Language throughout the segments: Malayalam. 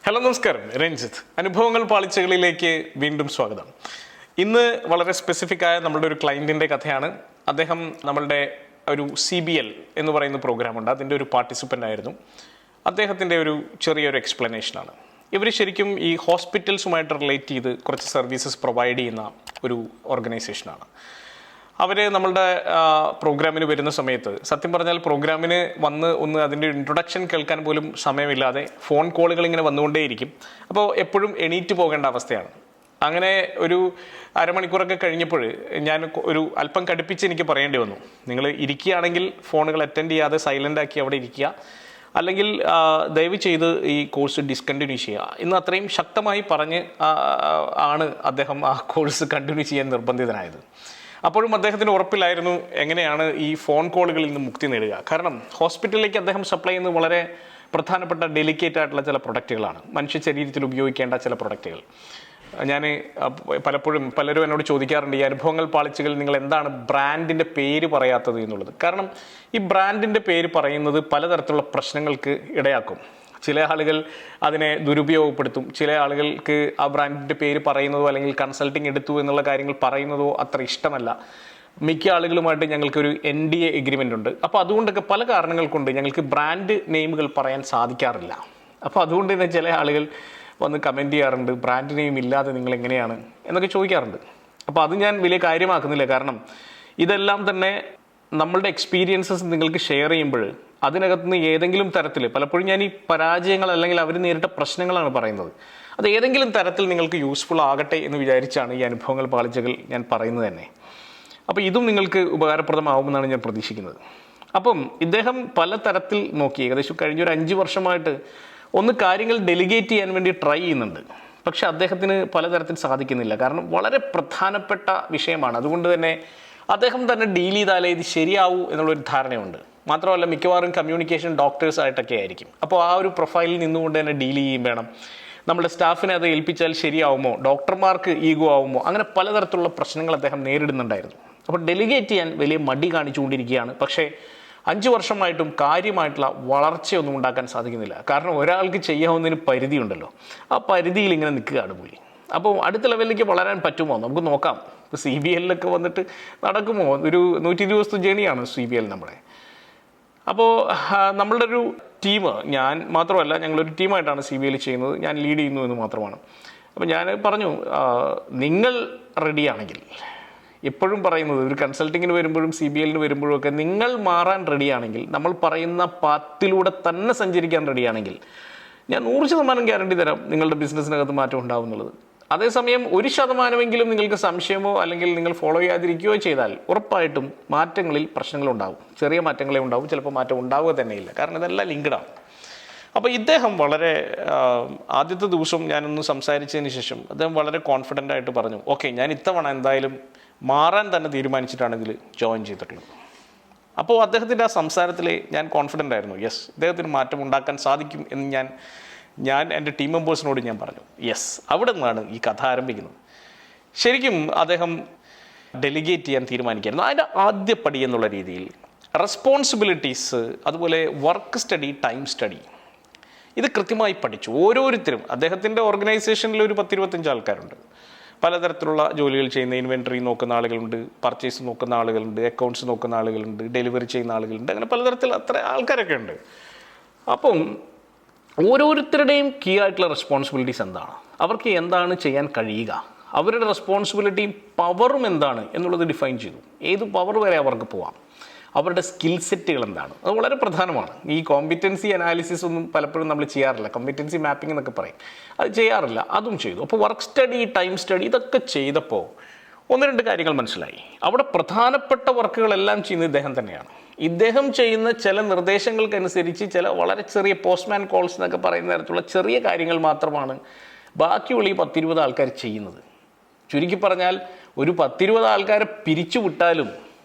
ഹലോ നമസ്കാരം, രഞ്ജിത്ത്. അനുഭവങ്ങൾ പാളിച്ചകളിലേക്ക് വീണ്ടും സ്വാഗതം. ഇന്ന് വളരെ സ്പെസിഫിക് ആയ നമ്മളുടെ ഒരു ക്ലയൻറ്റിൻ്റെ കഥയാണ്. അദ്ദേഹം നമ്മളുടെ ഒരു CBL എന്ന് പറയുന്ന പ്രോഗ്രാമുണ്ട്, അതിൻ്റെ ഒരു പാർട്ടിസിപ്പൻ്റ് ആയിരുന്നു. അദ്ദേഹത്തിൻ്റെ ഒരു ചെറിയൊരു എക്സ്പ്ലനേഷനാണ്. ഇവർ ശരിക്കും ഈ ഹോസ്പിറ്റൽസുമായിട്ട് റിലേറ്റ് ചെയ്ത് കുറച്ച് സർവീസസ് പ്രൊവൈഡ് ചെയ്യുന്ന ഒരു ഓർഗനൈസേഷനാണ്. അവർ നമ്മളുടെ പ്രോഗ്രാമിന് വരുന്ന സമയത്ത് സത്യം പറഞ്ഞാൽ പ്രോഗ്രാമിന് വന്ന് ഒന്ന് അതിൻ്റെ ഇൻട്രൊഡക്ഷൻ കേൾക്കാൻ പോലും സമയമില്ലാതെ ഫോൺ കോളുകൾ ഇങ്ങനെ വന്നുകൊണ്ടേയിരിക്കും. അപ്പോൾ എപ്പോഴും എണീറ്റ് പോകേണ്ട അവസ്ഥയാണ്. അങ്ങനെ ഒരു അരമണിക്കൂറൊക്കെ കഴിഞ്ഞപ്പോൾ ഞാൻ ഒരു അല്പം കടുപ്പിച്ച് എനിക്ക് പറയേണ്ടി വന്നു, നിങ്ങൾ ഇരിക്കുകയാണെങ്കിൽ ഫോണുകൾ അറ്റൻഡ് ചെയ്യാതെ സൈലൻ്റ് ആക്കി അവിടെ ഇരിക്കുക, അല്ലെങ്കിൽ ദയവ് ചെയ്ത് ഈ കോഴ്സ് ഡിസ്കണ്ടിന്യൂ ചെയ്യുക. ഇന്ന് അത്രയും ശക്തമായി പറഞ്ഞ് ആണ് അദ്ദേഹം ആ കോഴ്സ് കണ്ടിന്യൂ ചെയ്യാൻ നിർബന്ധിതനായത്. അപ്പോഴും അദ്ദേഹത്തിന് ഉറപ്പില്ലായിരുന്നു എങ്ങനെയാണ് ഈ ഫോൺ കോളുകളിൽ നിന്ന് മുക്തി നേടുക. കാരണം ഹോസ്പിറ്റലിലേക്ക് അദ്ദേഹം സപ്ലൈ ചെയ്യുന്നത് വളരെ പ്രധാനപ്പെട്ട ഡെലിക്കേറ്റ് ആയിട്ടുള്ള ചില പ്രൊഡക്റ്റുകളാണ്, മനുഷ്യ ശരീരത്തിൽ ഉപയോഗിക്കേണ്ട ചില പ്രൊഡക്റ്റുകൾ. ഞാൻ പലപ്പോഴും പലരും എന്നോട് ചോദിക്കാറുണ്ട്, ഈ അനുഭവങ്ങൾ പാളിച്ചകൾ നിങ്ങൾ എന്താണ് ബ്രാൻഡിൻ്റെ പേര് പറയാത്തത് എന്നുള്ളത്. കാരണം ഈ ബ്രാൻഡിൻ്റെ പേര് പറയുന്നത് പലതരത്തിലുള്ള പ്രശ്നങ്ങൾക്ക് ഇടയാക്കും. ചില ആളുകൾ അതിനെ ദുരുപയോഗപ്പെടുത്തും, ചില ആളുകൾക്ക് ആ ബ്രാൻഡിൻ്റെ പേര് പറയുന്നതോ അല്ലെങ്കിൽ കൺസൾട്ടിങ് എടുത്തു എന്നുള്ള കാര്യങ്ങൾ പറയുന്നതോ അത്ര ഇഷ്ടമല്ല. മിക്ക ആളുകളുമായിട്ട് ഞങ്ങൾക്കൊരു NDA എഗ്രിമെൻ്റ് ഉണ്ട്. അപ്പോൾ അതുകൊണ്ടൊക്കെ പല കാരണങ്ങൾ കൊണ്ട് ഞങ്ങൾക്ക് ബ്രാൻഡ് നെയിമുകൾ പറയാൻ സാധിക്കാറില്ല. അപ്പോൾ അതുകൊണ്ട് തന്നെ ചില ആളുകൾ വന്ന് കമൻറ്റ് ചെയ്യാറുണ്ട്, ബ്രാൻഡ് നെയിം ഇല്ലാതെ നിങ്ങൾ എങ്ങനെയാണ് എന്നൊക്കെ ചോദിക്കാറുണ്ട്. അപ്പോൾ അത് ഞാൻ വലിയ കാര്യമാക്കുന്നില്ല. കാരണം ഇതെല്ലാം തന്നെ നമ്മളുടെ എക്സ്പീരിയൻസസ് നിങ്ങൾക്ക് ഷെയർ ചെയ്യുമ്പോൾ അതിനകത്തുനിന്ന് ഏതെങ്കിലും തരത്തിൽ, പലപ്പോഴും ഞാൻ ഈ പരാജയങ്ങൾ അല്ലെങ്കിൽ അവർ നേരിട്ട പ്രശ്നങ്ങളാണ് പറയുന്നത്, അത് ഏതെങ്കിലും തരത്തിൽ നിങ്ങൾക്ക് യൂസ്ഫുൾ ആകട്ടെ എന്ന് വിചാരിച്ചാണ് ഈ അനുഭവങ്ങൾ പാളിച്ചകൾ ഞാൻ പറയുന്നത് തന്നെ. അപ്പോൾ ഇതും നിങ്ങൾക്ക് ഉപകാരപ്രദമാവുമെന്നാണ് ഞാൻ പ്രതീക്ഷിക്കുന്നത്. അപ്പം ഇദ്ദേഹം പലതരത്തിൽ നോക്കി, ഏകദേശം കഴിഞ്ഞൊരു 5 വർഷമായിട്ട് ഒന്ന് കാര്യങ്ങൾ ഡെലിഗേറ്റ് ചെയ്യാൻ വേണ്ടി ട്രൈ ചെയ്യുന്നുണ്ട്. പക്ഷെ അദ്ദേഹത്തിന് പലതരത്തിൽ സാധിക്കുന്നില്ല. കാരണം വളരെ പ്രധാനപ്പെട്ട വിഷയമാണ്. അതുകൊണ്ട് തന്നെ അദ്ദേഹം തന്നെ ഡീൽ ചെയ്താലേ ഇത് ശരിയാവൂ എന്നുള്ളൊരു ധാരണയുണ്ട്. മാത്രമല്ല മിക്കവാറും കമ്മ്യൂണിക്കേഷൻ ഡോക്ടേഴ്സ് ആയിട്ടൊക്കെ ആയിരിക്കും. അപ്പോൾ ആ ഒരു പ്രൊഫൈലിൽ നിന്നുകൊണ്ട് തന്നെ ഡീൽ ചെയ്യും വേണം. നമ്മുടെ സ്റ്റാഫിനെ അത് ഏൽപ്പിച്ചാൽ ശരിയാവുമോ, ഡോക്ടർമാർക്ക് ഈഗോ ആവുമോ, അങ്ങനെ പലതരത്തിലുള്ള പ്രശ്നങ്ങൾ അദ്ദേഹം നേരിടുന്നുണ്ടായിരുന്നു. അപ്പോൾ ഡെലിഗേറ്റ് ചെയ്യാൻ വലിയ മടി കാണിച്ചുകൊണ്ടിരിക്കുകയാണ്. പക്ഷേ 5 വർഷമായിട്ടും കാര്യമായിട്ടുള്ള വളർച്ചയൊന്നും ഉണ്ടാക്കാൻ സാധിക്കുന്നില്ല. കാരണം ഒരാൾക്ക് ചെയ്യാവുന്നതിന് പരിധിയുണ്ടല്ലോ, ആ പരിധിയിൽ ഇങ്ങനെ നിൽക്കുകയാണ് പുള്ളി. അപ്പോൾ അടുത്ത ലെവലിലേക്ക് വളരാൻ പറ്റുമോ നമുക്ക് നോക്കാം. ഇപ്പോൾ CBLൊക്കെ വന്നിട്ട് നടക്കുമോ? ഒരു 120 ദിവസത്തെ ജേണിയാണ് CBL നമ്മുടെ. അപ്പോൾ നമ്മളുടെ ഒരു ടീം, ഞാൻ മാത്രമല്ല, ഞങ്ങളൊരു ടീമായിട്ടാണ് CBL ചെയ്യുന്നത്, ഞാൻ ലീഡ് ചെയ്യുന്നു എന്ന് മാത്രമാണ്. അപ്പോൾ ഞാൻ പറഞ്ഞു, നിങ്ങൾ റെഡിയാണെങ്കിൽ, എപ്പോഴും പറയുന്നത് ഒരു കൺസൾട്ടിങ്ങിന് വരുമ്പോഴും CBLന് വരുമ്പോഴും ഒക്കെ നിങ്ങൾ മാറാൻ റെഡിയാണെങ്കിൽ, നമ്മൾ പറയുന്ന പാത്തിലൂടെ തന്നെ സഞ്ചരിക്കാൻ റെഡിയാണെങ്കിൽ ഞാൻ 100% ഗ്യാരണ്ടി തരാം നിങ്ങളുടെ ബിസിനസ്സിനകത്ത് മാറ്റം ഉണ്ടാവും എന്നുള്ളത്. അതേസമയം 1% നിങ്ങൾക്ക് സംശയമോ അല്ലെങ്കിൽ നിങ്ങൾ ഫോളോ ചെയ്യാതിരിക്കുകയോ ചെയ്താൽ ഉറപ്പായിട്ടും മാറ്റങ്ങളിൽ പ്രശ്നങ്ങളുണ്ടാവും. ചെറിയ മാറ്റങ്ങളെ ഉണ്ടാവും, ചിലപ്പോൾ മാറ്റം ഉണ്ടാവുക തന്നെയില്ല. കാരണം ഇതെല്ലാം ലിങ്ക്ഡാണ്. അപ്പോൾ ഇദ്ദേഹം വളരെ ആദ്യത്തെ ദിവസം ഞാനൊന്ന് സംസാരിച്ചതിന് ശേഷം അദ്ദേഹം വളരെ കോൺഫിഡൻ്റ് ആയിട്ട് പറഞ്ഞു, ഓക്കെ, ഞാൻ ഇത്തവണ എന്തായാലും മാറാൻ തന്നെ തീരുമാനിച്ചിട്ടാണ് ഇതിൽ ജോയിൻ ചെയ്തിട്ടുള്ളത്. അപ്പോൾ അദ്ദേഹത്തിൻ്റെ ആ സംസാരത്തിൽ ഞാൻ കോൺഫിഡൻ്റ് ആയിരുന്നു. യെസ്, ഇദ്ദേഹത്തിന് മാറ്റം ഉണ്ടാക്കാൻ സാധിക്കും എന്ന് ഞാൻ എൻ്റെ ടീം മെമ്പേഴ്സിനോട് ഞാൻ പറഞ്ഞു. യെസ്, അവിടെ നിന്നാണ് ഈ കഥ ആരംഭിക്കുന്നത്. ശരിക്കും അദ്ദേഹം ഡെലിഗേറ്റ് ചെയ്യാൻ തീരുമാനിക്കായിരുന്നു. അതിൻ്റെ ആദ്യ പടി എന്നുള്ള രീതിയിൽ റെസ്പോൺസിബിലിറ്റീസ്, അതുപോലെ വർക്ക് സ്റ്റഡി, ടൈം സ്റ്റഡി, ഇത് കൃത്യമായി പഠിച്ചു. ഓരോരുത്തരും അദ്ദേഹത്തിൻ്റെ ഓർഗനൈസേഷനിൽ ഒരു 10-25 ആൾക്കാരുണ്ട്. പലതരത്തിലുള്ള ജോലികൾ ചെയ്യുന്ന, ഇൻവെൻട്രി നോക്കുന്ന ആളുകളുണ്ട്, പർച്ചേസ് നോക്കുന്ന ആളുകളുണ്ട്, അക്കൗണ്ട്സ് നോക്കുന്ന ആളുകളുണ്ട്, ഡെലിവറി ചെയ്യുന്ന ആളുകളുണ്ട്, അങ്ങനെ പലതരത്തിൽ അത്ര ആൾക്കാരൊക്കെ ഉണ്ട്. അപ്പം ഓരോരുത്തരുടെയും കീ ആയിട്ടുള്ള റെസ്പോൺസിബിലിറ്റീസ് എന്താണ്, അവർക്ക് എന്താണ് ചെയ്യാൻ കഴിയുക, അവരുടെ റെസ്പോൺസിബിലിറ്റിയും പവറും എന്താണ് എന്നുള്ളത് ഡിഫൈൻ ചെയ്തു. ഏത് പവർ വരെ അവർക്ക് പോവാം, അവരുടെ സ്കിൽ സെറ്റുകൾ എന്താണ്, അത് വളരെ പ്രധാനമാണ്. ഈ കോമ്പിറ്റൻസി അനാലിസിസ് ഒന്നും പലപ്പോഴും നമ്മൾ ചെയ്യാറില്ല, കോമ്പിറ്റൻസി മാപ്പിംഗ് എന്നൊക്കെ പറയും, അത് ചെയ്യാറില്ല. അതും ചെയ്തു. അപ്പോൾ വർക്ക് സ്റ്റഡി, ടൈം സ്റ്റഡി, ഇതൊക്കെ ചെയ്തപ്പോൾ 1-2 കാര്യങ്ങൾ മനസ്സിലായി. അവിടെ പ്രധാനപ്പെട്ട വർക്കുകളെല്ലാം ചെയ്യുന്നത് ഇദ്ദേഹം തന്നെയാണ്. ഇദ്ദേഹം ചെയ്യുന്ന ചില നിർദ്ദേശങ്ങൾക്കനുസരിച്ച് ചില വളരെ ചെറിയ പോസ്റ്റ്മാൻ കോൾസ് എന്നൊക്കെ പറയുന്ന തരത്തിലുള്ള ചെറിയ കാര്യങ്ങൾ മാത്രമാണ് ബാക്കിയുള്ള ഈ 10-20 ആൾക്കാർ ചെയ്യുന്നത്. ചുരുക്കി പറഞ്ഞാൽ ഒരു 10-20 ആൾക്കാരെ പിരിച്ചു വിട്ടാലും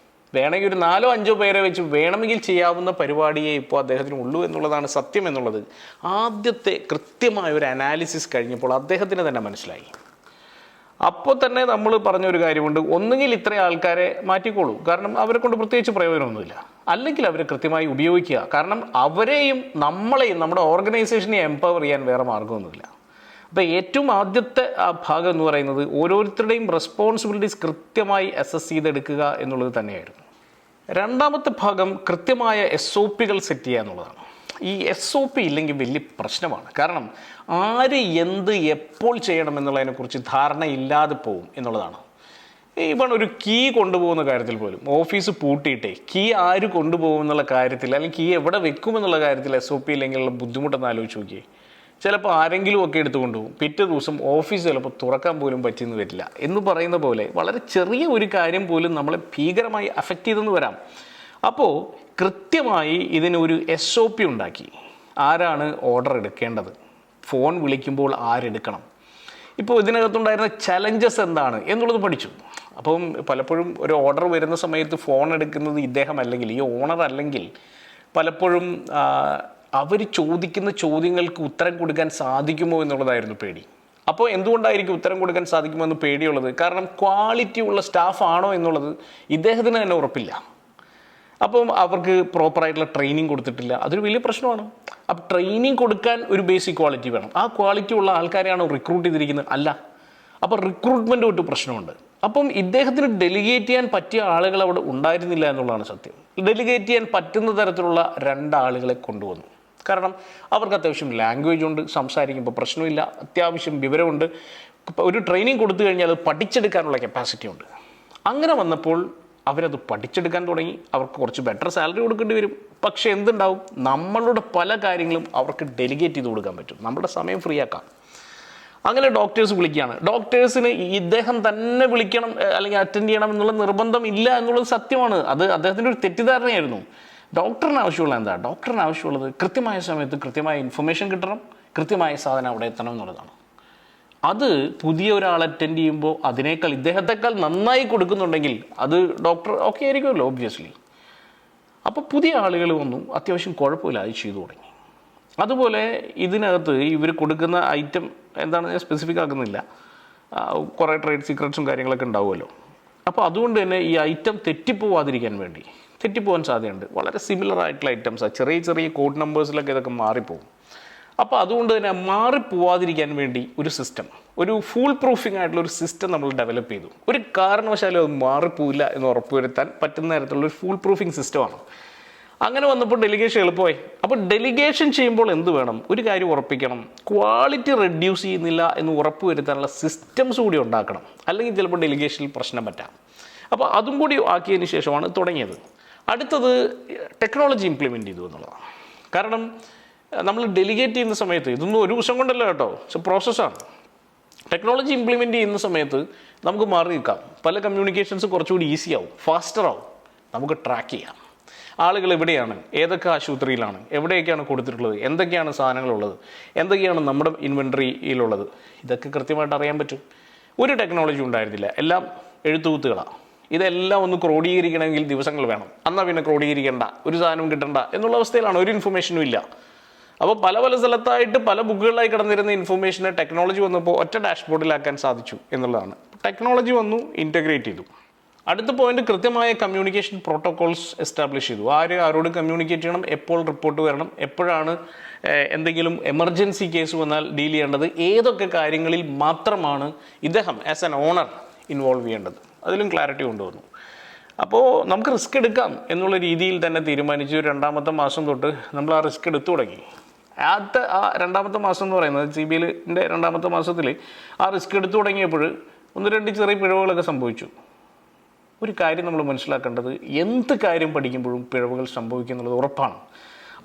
വേണമെങ്കിൽ ഒരു 4-5 പേരെ വെച്ച് വേണമെങ്കിൽ ചെയ്യാവുന്ന പരിപാടിയെ ഇപ്പോൾ അദ്ദേഹത്തിന് ഉള്ളൂ എന്നുള്ളതാണ് സത്യം എന്നുള്ളത് ആദ്യത്തെ കൃത്യമായ ഒരു അനാലിസിസ് കഴിഞ്ഞപ്പോൾ അദ്ദേഹത്തിന് തന്നെ മനസ്സിലായി. അപ്പോൾ തന്നെ നമ്മൾ പറഞ്ഞൊരു കാര്യമുണ്ട്, ഒന്നുകിൽ ഇത്രയും ആൾക്കാരെ മാറ്റിക്കോളൂ, കാരണം അവരെ കൊണ്ട് പ്രത്യേകിച്ച് പ്രയോജനമൊന്നുമില്ല. അല്ലെങ്കിൽ അവരെ കൃത്യമായി ഉപയോഗിക്കുക. കാരണം അവരെയും നമ്മളെയും നമ്മുടെ ഓർഗനൈസേഷനെ എംപവർ ചെയ്യാൻ വേറെ മാർഗ്ഗമൊന്നുമില്ല. അപ്പോൾ ഏറ്റവും ആദ്യത്തെ ആ ഭാഗം എന്ന് പറയുന്നത് ഓരോരുത്തരുടെയും റെസ്പോൺസിബിലിറ്റീസ് കൃത്യമായി അസസ് ചെയ്തെടുക്കുക എന്നുള്ളത് തന്നെയായിരുന്നു. രണ്ടാമത്തെ ഭാഗം കൃത്യമായ SOPകൾ സെറ്റ് ചെയ്യുക എന്നുള്ളതാണ്. ഈ SOP ഇല്ലെങ്കിൽ വലിയ പ്രശ്നമാണ്. കാരണം ആര് എന്ത് എപ്പോൾ ചെയ്യണം എന്നുള്ളതിനെക്കുറിച്ച് ധാരണയില്ലാതെ പോകും എന്നുള്ളതാണ്. ഇവൺ ഒരു കീ കൊണ്ടുപോകുന്ന കാര്യത്തിൽ പോലും ഓഫീസ് പൂട്ടിയിട്ടേ കീ ആര് കൊണ്ടുപോകും എന്നുള്ള കാര്യത്തിൽ, അല്ലെങ്കിൽ കീ എവിടെ വെക്കുമെന്നുള്ള കാര്യത്തിൽ SOP ഇല്ലെങ്കിലുള്ള ബുദ്ധിമുട്ടെന്ന് ആലോചിച്ച് നോക്കിയേ. ചിലപ്പോൾ ആരെങ്കിലും ഒക്കെ എടുത്തുകൊണ്ട് പോകും, പിറ്റേ ദിവസം ഓഫീസ് ചിലപ്പോൾ തുറക്കാൻ പോലും പറ്റിയെന്ന് വരില്ല. എന്ന് പറയുന്ന പോലെ വളരെ ചെറിയ ഒരു കാര്യം പോലും നമ്മളെ ഭീകരമായി അഫക്റ്റ് ചെയ്തെന്ന് വരാം. അപ്പോൾ കൃത്യമായി ഇതിനൊരു SOP ഉണ്ടാക്കി. ആരാണ് ഓർഡർ എടുക്കേണ്ടത്, ഫോൺ വിളിക്കുമ്പോൾ ആരെടുക്കണം, ഇപ്പോൾ ഇതിനകത്തുണ്ടായിരുന്ന ചലഞ്ചസ് എന്താണ് എന്നുള്ളത് പഠിച്ചു. അപ്പം പലപ്പോഴും ഒരു ഓർഡർ വരുന്ന സമയത്ത് ഫോൺ എടുക്കുന്നത് ഇദ്ദേഹം അല്ലെങ്കിൽ ഈ ഓണർ അല്ലെങ്കിൽ പലപ്പോഴും അവർ ചോദിക്കുന്ന ചോദ്യങ്ങൾക്ക് ഉത്തരം കൊടുക്കാൻ സാധിക്കുമോ എന്നുള്ളതായിരുന്നു പേടി. അപ്പോൾ എന്തുകൊണ്ടായിരിക്കും ഉത്തരം കൊടുക്കാൻ സാധിക്കുമോ എന്ന് പേടിയുള്ളത്? കാരണം ക്വാളിറ്റി ഉള്ള സ്റ്റാഫ് ആണോ എന്നുള്ളത് ഇദ്ദേഹത്തിന് തന്നെ ഉറപ്പില്ല. അപ്പം അവർക്ക് പ്രോപ്പറായിട്ടുള്ള ട്രെയിനിങ് കൊടുത്തിട്ടില്ല, അതൊരു വലിയ പ്രശ്നമാണ്. അപ്പം ട്രെയിനിങ് കൊടുക്കാൻ ഒരു ബേസിക് ക്വാളിറ്റി വേണം. ആ ക്വാളിറ്റി ഉള്ള ആൾക്കാരെയാണോ റിക്രൂട്ട് ചെയ്തിരിക്കുന്നത്? അല്ല. അപ്പം റിക്രൂട്ട്മെൻറ്റ് തൊട്ട് പ്രശ്നമുണ്ട്. അപ്പം ഇദ്ദേഹത്തിന് ഡെലിഗേറ്റ് ചെയ്യാൻ പറ്റിയ ആളുകൾ അവിടെ ഉണ്ടായിരുന്നില്ല എന്നുള്ളതാണ് സത്യം. ഡെലിഗേറ്റ് ചെയ്യാൻ പറ്റുന്ന തരത്തിലുള്ള 2 ആളുകളെ കൊണ്ടുവന്നു. കാരണം അവർക്ക് അത്യാവശ്യം ലാംഗ്വേജ് ഉണ്ട്, സംസാരിക്കുമ്പോൾ പ്രശ്നമില്ല, അത്യാവശ്യം വിവരമുണ്ട്, ഒരു ട്രെയിനിങ് കൊടുത്തു കഴിഞ്ഞാൽ അത് പഠിച്ചെടുക്കാനുള്ള കപ്പാസിറ്റി ഉണ്ട്. അങ്ങനെ വന്നപ്പോൾ അവരത് പഠിച്ചെടുക്കാൻ തുടങ്ങി. അവർക്ക് കുറച്ച് ബെറ്റർ സാലറി കൊടുക്കേണ്ടി വരും. പക്ഷേ എന്തുണ്ടാവും, നമ്മളുടെ പല കാര്യങ്ങളും അവർക്ക് ഡെലിഗേറ്റ് ചെയ്ത് കൊടുക്കാൻ പറ്റും, നമ്മുടെ സമയം ഫ്രീ ആക്കാം. അങ്ങനെ ഡോക്ടേഴ്സ് വിളിക്കുകയാണ്. ഡോക്ടേഴ്സിന് ഇദ്ദേഹം തന്നെ വിളിക്കണം അല്ലെങ്കിൽ അറ്റൻഡ് ചെയ്യണം എന്നുള്ള നിർബന്ധം ഇല്ല എന്നുള്ളത് സത്യമാണ്. അത് അദ്ദേഹത്തിൻ്റെ ഒരു തെറ്റിദ്ധാരണയായിരുന്നു. ഡോക്ടറിന് ആവശ്യമുള്ള എന്താ? ഡോക്ടറിന് ആവശ്യമുള്ളത് കൃത്യമായ സമയത്ത് കൃത്യമായ ഇൻഫർമേഷൻ കിട്ടണം, കൃത്യമായ സാധനം അവിടെ എത്തണം എന്നുള്ളതാണ്. അത് പുതിയ ഒരാൾ അറ്റൻഡ് ചെയ്യുമ്പോൾ അതിനേക്കാൾ ഇദ്ദേഹത്തെക്കാൾ നന്നായി കൊടുക്കുന്നുണ്ടെങ്കിൽ അത് ഡോക്ടർ ഓക്കെ ആയിരിക്കുമല്ലോ, ഒബ്വിയസ്ലി. അപ്പോൾ പുതിയ ആളുകൾ വന്നു, അത്യാവശ്യം കുഴപ്പമില്ല, അത് ചെയ്തു തുടങ്ങി. അതുപോലെ ഇതിനകത്ത് ഇവർ കൊടുക്കുന്ന ഐറ്റം എന്താണെന്ന് ഞാൻ സ്പെസിഫിക് ആക്കുന്നില്ല, കുറേ ട്രേഡ് സീക്രട്സും കാര്യങ്ങളൊക്കെ ഉണ്ടാവുമല്ലോ. അപ്പോൾ അതുകൊണ്ട് തന്നെ ഈ ഐറ്റം തെറ്റിപ്പോവാതിരിക്കാൻ വേണ്ടി, തെറ്റിപ്പോകാൻ സാധ്യതയുണ്ട്. വളരെ സിമിലർ ആയിട്ടുള്ള ഐറ്റംസാണ്, ചെറിയ ചെറിയ കോഡ് നമ്പേഴ്സിലൊക്കെ ഇതൊക്കെ മാറിപ്പോകും. അപ്പോൾ അതുകൊണ്ട് തന്നെ മാറിപ്പോവാതിരിക്കാൻ വേണ്ടി ഒരു സിസ്റ്റം, ഒരു ഫുൾ പ്രൂഫിംഗ് ആയിട്ടുള്ള ഒരു സിസ്റ്റം നമ്മൾ ഡെവലപ്പ് ചെയ്തു. ഒരു കാരണവശാലും അത് മാറിപ്പോവില്ല എന്ന് ഉറപ്പുവരുത്താൻ പറ്റുന്ന തരത്തിലുള്ള ഒരു ഫുൾ പ്രൂഫിംഗ് സിസ്റ്റമാണ്. അങ്ങനെ വന്നപ്പോൾ ഡെലിഗേഷൻ എളുപ്പമായി. അപ്പോൾ ഡെലിഗേഷൻ ചെയ്യുമ്പോൾ എന്ത് വേണം? ഒരു കാര്യം ഉറപ്പിക്കണം, ക്വാളിറ്റി റെഡ്യൂസ് ചെയ്യുന്നില്ല എന്ന് ഉറപ്പ് വരുത്താനുള്ള സിസ്റ്റംസ് കൂടി ഉണ്ടാക്കണം. അല്ലെങ്കിൽ ചിലപ്പോൾ ഡെലിഗേഷനിൽ പ്രശ്നം പറ്റാം. അപ്പോൾ അതും കൂടി ആക്കിയതിന് ശേഷമാണ് തുടങ്ങിയത്. അടുത്തത് ടെക്നോളജി ഇംപ്ലിമെൻറ്റ് ചെയ്തു എന്നുള്ളതാണ്. കാരണം നമ്മൾ ഡെലിഗേറ്റ് ചെയ്യുന്ന സമയത്ത് ഇതൊന്നും ഒരു ദിവസം കൊണ്ടല്ല കേട്ടോ, പ്രോസസ്സാണ്. ടെക്നോളജി ഇംപ്ലിമെൻറ്റ് ചെയ്യുന്ന സമയത്ത് നമുക്ക് മാറി നിൽക്കാം. പല കമ്മ്യൂണിക്കേഷൻസ് കുറച്ചുകൂടി ഈസി ആവും, ഫാസ്റ്റർ ആവും. നമുക്ക് ട്രാക്ക് ചെയ്യാം ആളുകൾ എവിടെയാണ്, ഏതൊക്കെ ആശുപത്രിയിലാണ്, എവിടെയൊക്കെയാണ് കൊടുത്തിട്ടുള്ളത്, എന്തൊക്കെയാണ് സാധനങ്ങളുള്ളത്, എന്തൊക്കെയാണ് നമ്മുടെ ഇൻവെൻട്രിയിലുള്ളത്, ഇതൊക്കെ കൃത്യമായിട്ട് അറിയാൻ പറ്റും. ഒരു ടെക്നോളജി ഉണ്ടായിരുന്നില്ല, എല്ലാം എഴുത്തുകുത്തുകളാണ്. ഇതെല്ലാം ഒന്ന് ക്രോഡീകരിക്കണമെങ്കിൽ ദിവസങ്ങൾ വേണം. എന്നാൽ പിന്നെ ക്രോഡീകരിക്കേണ്ട, ഒരു സാധനവും കിട്ടണ്ട എന്നുള്ള അവസ്ഥയിലാണ്, ഒരു ഇൻഫർമേഷനും ഇല്ല. അപ്പോൾ പല പല സ്ഥലത്തായിട്ട് പല ബുക്കുകളിലായി കിടന്നിരുന്ന ഇൻഫർമേഷനെ ടെക്നോളജി വന്നപ്പോൾ ഒറ്റ ഡാഷ്ബോർഡിലാക്കാൻ സാധിച്ചു എന്നുള്ളതാണ്. ടെക്നോളജി വന്നു, ഇൻറ്റഗ്രേറ്റ് ചെയ്തു. അടുത്ത പോയിന്റ്, കൃത്യമായ കമ്മ്യൂണിക്കേഷൻ പ്രോട്ടോകോൾസ് എസ്റ്റാബ്ലിഷ് ചെയ്തു. ആരോട് കമ്മ്യൂണിക്കേറ്റ് ചെയ്യണം, എപ്പോൾ റിപ്പോർട്ട് വരണം, എപ്പോഴാണ് എന്തെങ്കിലും എമർജൻസി കേസ് വന്നാൽ ഡീൽ ചെയ്യേണ്ടത്, ഏതൊക്കെ കാര്യങ്ങളിൽ മാത്രമാണ് ഇദ്ദേഹം ആസ് ആൻ ഓണർ ഇൻവോൾവ് ചെയ്യേണ്ടത്, അതിലും ക്ലാരിറ്റി കൊണ്ടുവന്നു. അപ്പോൾ നമുക്ക് റിസ്ക് എടുക്കാം എന്നുള്ള രീതിയിൽ തന്നെ തീരുമാനിച്ചു. 2ാമത്തെ മാസം തൊട്ട് നമ്മൾ ആ റിസ്ക് എടുത്തു തുടങ്ങി. ആദ്യത്തെ ആ 2ാമത്തെ മാസം എന്ന് പറയുന്നത് CBLന്റെ 2ാമത്തെ മാസത്തിൽ ആ റിസ്ക് എടുത്തു തുടങ്ങിയപ്പോൾ 1-2 ചെറിയ പിഴവുകളൊക്കെ സംഭവിച്ചു. ഒരു കാര്യം നമ്മൾ മനസ്സിലാക്കേണ്ടത്, എന്ത് കാര്യം പഠിക്കുമ്പോഴും പിഴവുകൾ സംഭവിക്കുന്നുള്ളത് ഉറപ്പാണ്.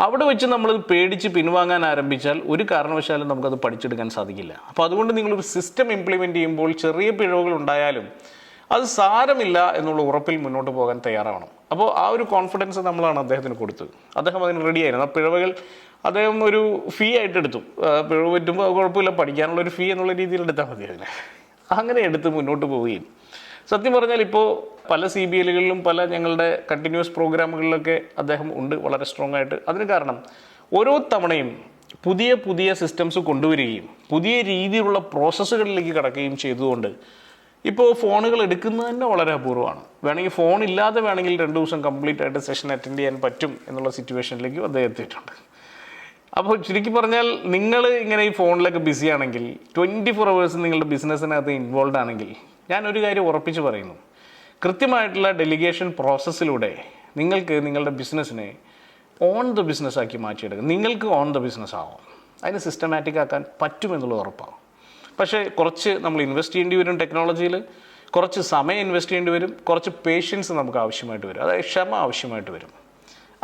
അവിടെ വെച്ച് നമ്മൾ പേടിച്ച് പിൻവാങ്ങാൻ ആരംഭിച്ചാൽ ഒരു കാരണവശാലും നമുക്കത് പഠിച്ചെടുക്കാൻ സാധിക്കില്ല. അപ്പോൾ അതുകൊണ്ട് നിങ്ങളൊരു സിസ്റ്റം ഇംപ്ലിമെൻറ്റ് ചെയ്യുമ്പോൾ ചെറിയ പിഴവുകൾ ഉണ്ടായാലും അത് സാരമില്ല എന്നുള്ള ഉറപ്പിൽ മുന്നോട്ട് പോകാൻ തയ്യാറാവണം. അപ്പോൾ ആ ഒരു കോൺഫിഡൻസ് നമ്മളാണ് അദ്ദേഹത്തിന് കൊടുത്തത്. അദ്ദേഹം അതിന് റെഡിയായിരുന്നു. ആ പിഴവുകൾ അദ്ദേഹം ഒരു ഫീ ആയിട്ട് എടുത്തു. പിഴവ് പറ്റുമ്പോൾ അത് കുഴപ്പമില്ല, പഠിക്കാനുള്ളൊരു ഫീ എന്നുള്ള രീതിയിൽ എടുത്താൽ മതി അതിന്. അങ്ങനെ എടുത്ത് മുന്നോട്ട് പോവുകയും, സത്യം പറഞ്ഞാൽ ഇപ്പോൾ പല CBLകളിലും പല ഞങ്ങളുടെ കണ്ടിന്യൂസ് പ്രോഗ്രാമുകളിലൊക്കെ അദ്ദേഹം ഉണ്ട് വളരെ സ്ട്രോങ് ആയിട്ട്. അതിന് കാരണം ഓരോ തവണയും പുതിയ പുതിയ സിസ്റ്റംസ് കൊണ്ടുവരികയും പുതിയ രീതിയിലുള്ള പ്രോസസ്സുകളിലേക്ക് കടക്കുകയും ചെയ്തുകൊണ്ട് ഇപ്പോൾ ഫോണുകൾ എടുക്കുന്നത് തന്നെ വളരെ അപൂർവമാണ്. വേണമെങ്കിൽ ഫോൺ ഇല്ലാതെ വേണമെങ്കിൽ 2 ദിവസം കംപ്ലീറ്റ് ആയിട്ട് സെഷൻ അറ്റൻഡ് ചെയ്യാൻ പറ്റും എന്നുള്ള സിറ്റുവേഷനിലേക്കും അദ്ദേഹം എത്തിയിട്ടുണ്ട്. അപ്പോൾ ചുരുക്കി പറഞ്ഞാൽ നിങ്ങൾ ഇങ്ങനെ ഈ ഫോണിലൊക്കെ ബിസി ആണെങ്കിൽ 24 hours നിങ്ങളുടെ ബിസിനസ്സിനകത്ത് ഇൻവോൾവ് ആണെങ്കിൽ ഞാനൊരു കാര്യം ഉറപ്പിച്ച് പറയുന്നു, കൃത്യമായിട്ടുള്ള ഡെലിഗേഷൻ പ്രോസസ്സിലൂടെ നിങ്ങൾക്ക് നിങ്ങളുടെ ബിസിനസ്സിനെ ഓൺ ദ ബിസിനസ്സാക്കി മാറ്റിയെടുക്കും. നിങ്ങൾക്ക് ഓൺ ദ ബിസിനസ് ആവും. അതിന് സിസ്റ്റമാറ്റിക് ആക്കാൻ പറ്റുമെന്നുള്ളത് ഉറപ്പാണ്. പക്ഷേ കുറച്ച് നമ്മൾ ഇൻവെസ്റ്റ് ചെയ്യേണ്ടി വരും ടെക്നോളജിയിൽ, കുറച്ച് സമയം ഇൻവെസ്റ്റ് ചെയ്യേണ്ടി വരും, കുറച്ച് പേഷ്യൻസ് നമുക്ക് ആവശ്യമായിട്ട് വരും, അതായത് ക്ഷമ ആവശ്യമായിട്ട് വരും.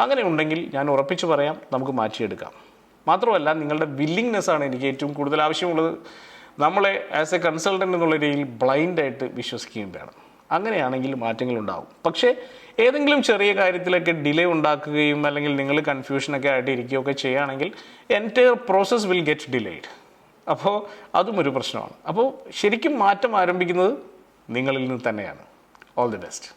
അങ്ങനെ ഉണ്ടെങ്കിൽ ഞാൻ ഉറപ്പിച്ച് പറയാം നമുക്ക് മാറ്റിയെടുക്കാം. മാത്രമല്ല നിങ്ങളുടെ വില്ലിങ്നെസ്സാണ് എനിക്ക് ഏറ്റവും കൂടുതൽ ആവശ്യമുള്ളത്. നമ്മളെ ആസ് എ കൺസൾട്ടൻ്റ് എന്നുള്ള രീതിയിൽ ബ്ലൈൻഡായിട്ട് വിശ്വസിക്കുകയും വേണം. അങ്ങനെയാണെങ്കിൽ മാറ്റങ്ങളുണ്ടാവും. പക്ഷേ ഏതെങ്കിലും ചെറിയ കാര്യത്തിലൊക്കെ ഡിലേ ഉണ്ടാക്കുകയും അല്ലെങ്കിൽ നിങ്ങൾ കൺഫ്യൂഷനൊക്കെ ആയിട്ട് ഇരിക്കുകയൊക്കെ ചെയ്യുകയാണെങ്കിൽ entire process will get delayed. അപ്പോൾ അതും ഒരു പ്രശ്നമാണ്. അപ്പോൾ ശരിക്കും മാറ്റം ആരംഭിക്കുന്നത് നിങ്ങളിൽ നിന്ന് തന്നെയാണ്. All the best.